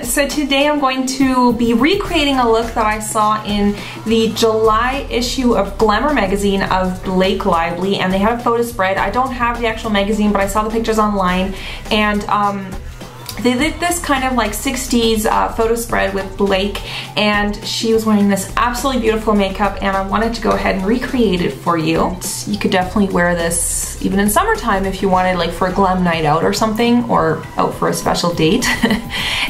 so today I'm going to be recreating a look that I saw in the July issue of Glamour magazine of Blake Lively, and they have a photo spread. I don't have the actual magazine, but I saw the pictures online, and they did this kind of like 60s photo spread with Blake, and she was wearing this absolutely beautiful makeup, and I wanted to go ahead and recreate it for you. You could definitely wear this even in summertime if you wanted, like for a glam night out or something, or out for a special date.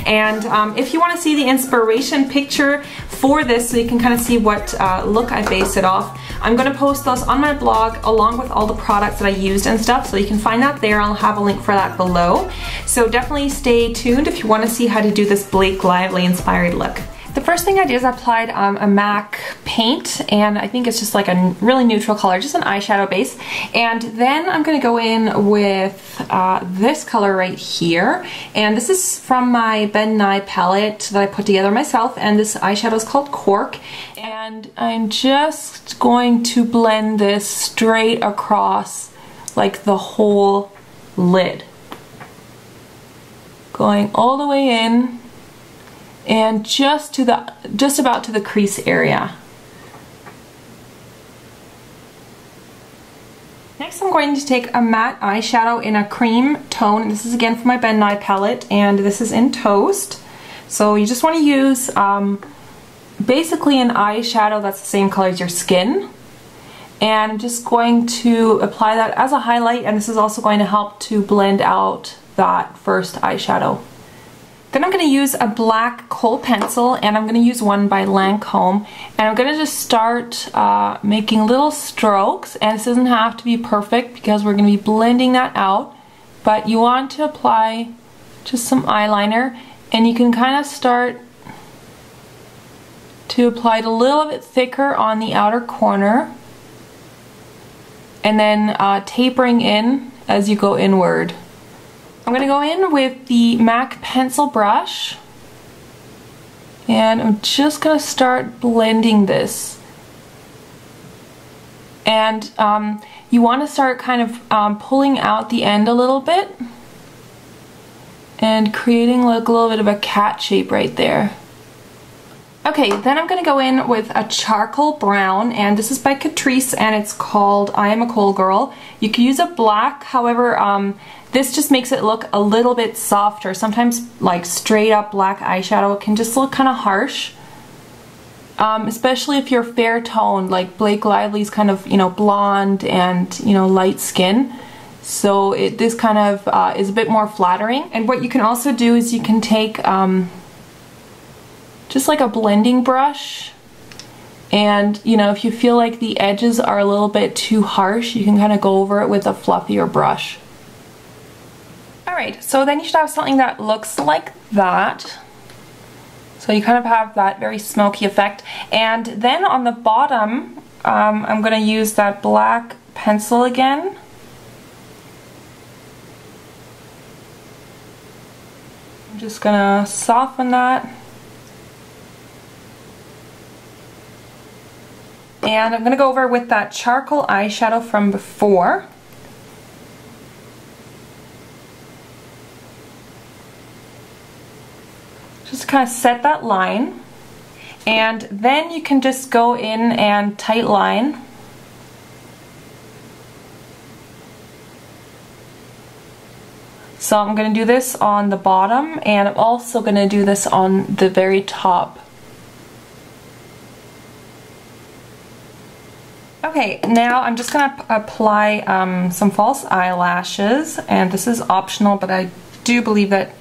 And if you want to see the inspiration picture for this so you can kind of see what look I based it off, I'm going to post those on my blog along with all the products that I used and stuff, so you can find that there. I'll have a link for that below. So definitely stay tuned if you want to see how to do this Blake Lively inspired look. The first thing I did is I applied a MAC paint, and I think it's just like a really neutral color, just an eyeshadow base. And then I'm going to go in with this color right here, and this is from my Ben Nye palette that I put together myself, and this eyeshadow is called Cork. And I'm just going to blend this straight across like the whole lid, going all the way in and just about to the crease area. Next I'm going to take a matte eyeshadow in a cream tone. This is again from my Ben Nye palette, and this is in Toast. So you just want to use basically an eyeshadow that's the same color as your skin. And I'm just going to apply that as a highlight, and this is also going to help to blend out that first eyeshadow. Then I'm going to use a black kohl pencil, and I'm going to use one by Lancome, and I'm going to just start making little strokes, and this doesn't have to be perfect because we're going to be blending that out, but you want to apply just some eyeliner, and you can kind of start to apply it a little bit thicker on the outer corner, and then tapering in as you go inward. I'm going to go in with the MAC pencil brush, and I'm just going to start blending this. And you want to start kind of pulling out the end a little bit and creating like a little bit of a cat shape right there. Okay, then I'm going to go in with a charcoal brown, and this is by Catrice, and it's called I Am a Kohl Girl. You can use a black, however, this just makes it look a little bit softer. Sometimes like straight up black eyeshadow can just look kind of harsh, especially if you're fair toned, like Blake Lively's kind of, you know, blonde and, you know, light skin. So this kind of is a bit more flattering. And what you can also do is you can take just like a blending brush, and you know, if you feel like the edges are a little bit too harsh, you can kind of go over it with a fluffier brush. Alright, so then you should have something that looks like that. So you kind of have that very smoky effect. And then on the bottom, I'm going to use that black pencil again. I'm just going to soften that. And I'm going to go over with that charcoal eyeshadow from before. Just kind of set that line. And then you can just go in and tight line. So I'm going to do this on the bottom, and I'm also going to do this on the very top. Okay, now I'm just going to apply some false eyelashes, and this is optional, but I do believe that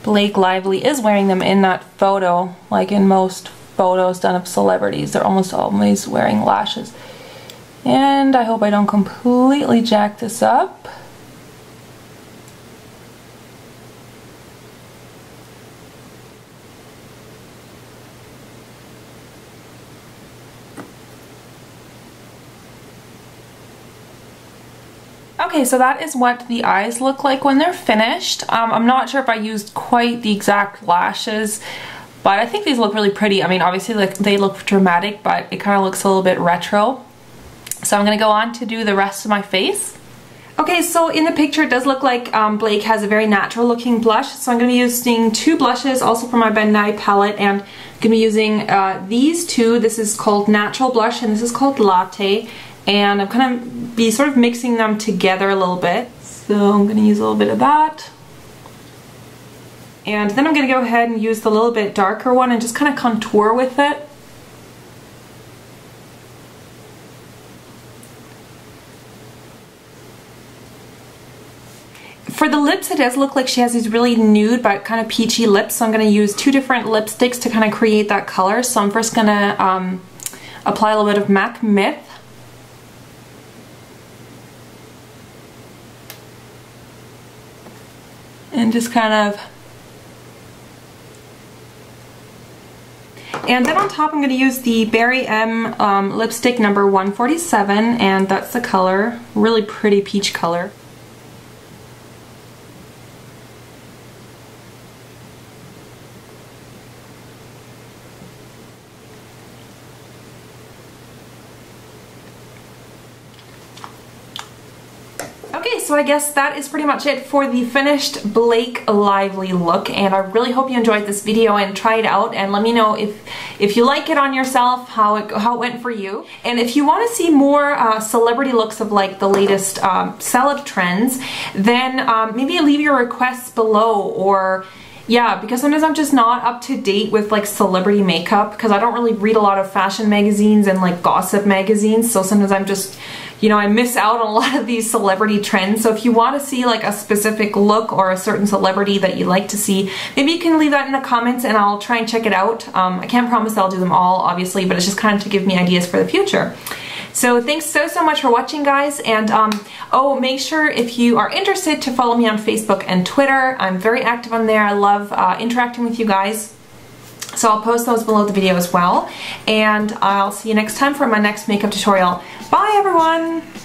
Blake Lively is wearing them in that photo. Like in most photos done of celebrities, they're almost always wearing lashes. And I hope I don't completely jack this up. Okay, so that is what the eyes look like when they're finished. I'm not sure if I used quite the exact lashes, but I think these look really pretty. I mean, obviously like they look dramatic, but it kind of looks a little bit retro. So I'm going to go on to do the rest of my face. Okay, so in the picture it does look like Blake has a very natural looking blush, so I'm going to be using two blushes also from my Ben Nye palette, and I'm going to be using these two. This is called Natural Blush and this is called Latte, and I'm going to be sort of mixing them together a little bit. So I'm going to use a little bit of that. And then I'm going to go ahead and use the little bit darker one and just kind of contour with it. For the lips, it does look like she has these really nude but kind of peachy lips, so I'm going to use two different lipsticks to kind of create that color. So I'm first going to apply a little bit of MAC Myth. And just kind of... And then on top I'm going to use the Berry M lipstick number 147, and that's the color. Really pretty peach color. Okay, so I guess that is pretty much it for the finished Blake Lively look, and I really hope you enjoyed this video and try it out, and let me know if you like it on yourself, how it went for you. And if you want to see more celebrity looks of like the latest celeb trends, then maybe leave your requests below, or yeah, because sometimes I'm just not up to date with like celebrity makeup, because I don't really read a lot of fashion magazines and like gossip magazines, so sometimes I'm just, you know, I miss out on a lot of these celebrity trends. So if you want to see like a specific look or a certain celebrity that you like to see, maybe you can leave that in the comments and I'll try and check it out. I can't promise I'll do them all, obviously, but it's just kind of to give me ideas for the future. So thanks so much for watching, guys, and oh, make sure if you are interested to follow me on Facebook and Twitter. I'm very active on there. I love interacting with you guys. So I'll post those below the video as well, and I'll see you next time for my next makeup tutorial. Bye, everyone!